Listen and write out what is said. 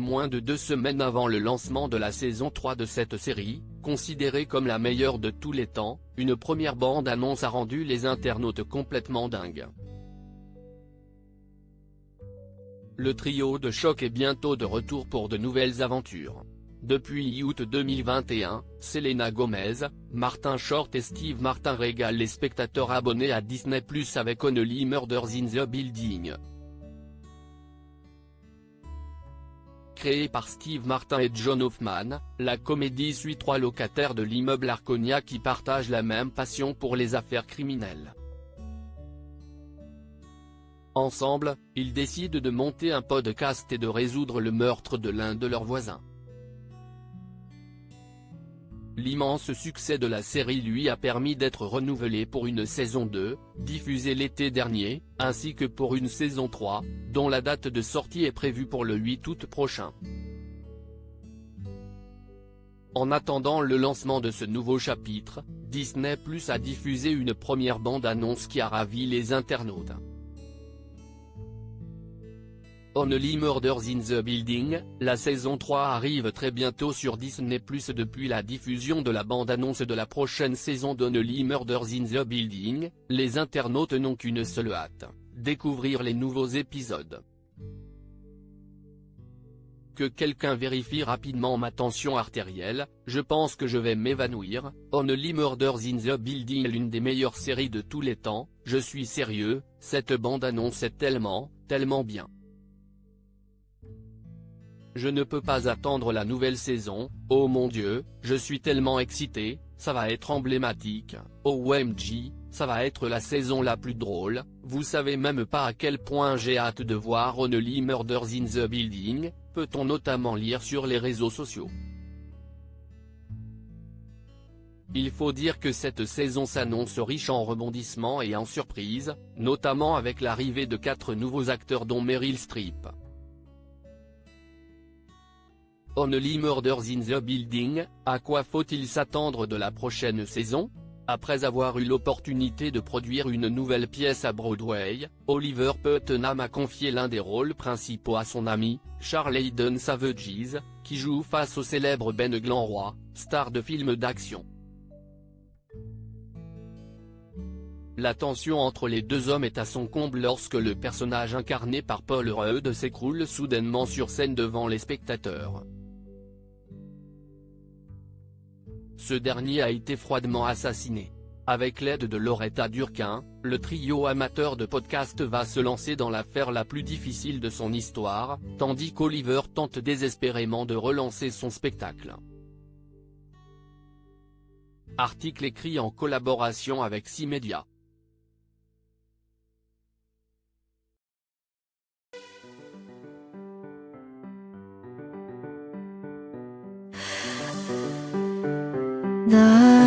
moins de 2 semaines avant le lancement de la saison 3 de cette série, considérée comme la meilleure de tous les temps, une première bande-annonce a rendu les internautes complètement dingues. Le trio de choc est bientôt de retour pour de nouvelles aventures. Depuis août 2021, Selena Gomez, Martin Short et Steve Martin régalent les spectateurs abonnés à Disney+ avec Only Murders in the Building. Créée par Steve Martin et John Hoffman, la comédie suit 3 locataires de l'immeuble Arconia qui partagent la même passion pour les affaires criminelles. Ensemble, ils décident de monter un podcast et de résoudre le meurtre de l'un de leurs voisins. L'immense succès de la série lui a permis d'être renouvelée pour une saison 2, diffusée l'été dernier, ainsi que pour une saison 3, dont la date de sortie est prévue pour le 8 août prochain. En attendant le lancement de ce nouveau chapitre, Disney+ a diffusé une première bande-annonce qui a ravi les internautes. Only Murders in the Building, la saison 3 arrive très bientôt sur Disney+. Depuis la diffusion de la bande-annonce de la prochaine saison d'Only Murders in the Building, les internautes n'ont qu'une seule hâte: découvrir les nouveaux épisodes. Que quelqu'un vérifie rapidement ma tension artérielle, je pense que je vais m'évanouir. Only Murders in the Building est l'une des meilleures séries de tous les temps, je suis sérieux, cette bande-annonce est tellement bien. Je ne peux pas attendre la nouvelle saison, oh mon Dieu, je suis tellement excité, ça va être emblématique, OMG, ça va être la saison la plus drôle, vous savez même pas à quel point j'ai hâte de voir Only Murders in the Building, peut-on notamment lire sur les réseaux sociaux. Il faut dire que cette saison s'annonce riche en rebondissements et en surprises, notamment avec l'arrivée de 4 nouveaux acteurs dont Meryl Streep. Only Murders in the Building, à quoi faut-il s'attendre de la prochaine saison? Après avoir eu l'opportunité de produire une nouvelle pièce à Broadway, Oliver Putnam a confié l'un des rôles principaux à son ami, Charles Hayden Savages, qui joue face au célèbre Ben Glenroy, star de films d'action. La tension entre les deux hommes est à son comble lorsque le personnage incarné par Paul Rudd s'écroule soudainement sur scène devant les spectateurs. Ce dernier a été froidement assassiné. Avec l'aide de Loretta Durkin, le trio amateur de podcast va se lancer dans l'affaire la plus difficile de son histoire, tandis qu'Oliver tente désespérément de relancer son spectacle. Article écrit en collaboration avec C-Media. The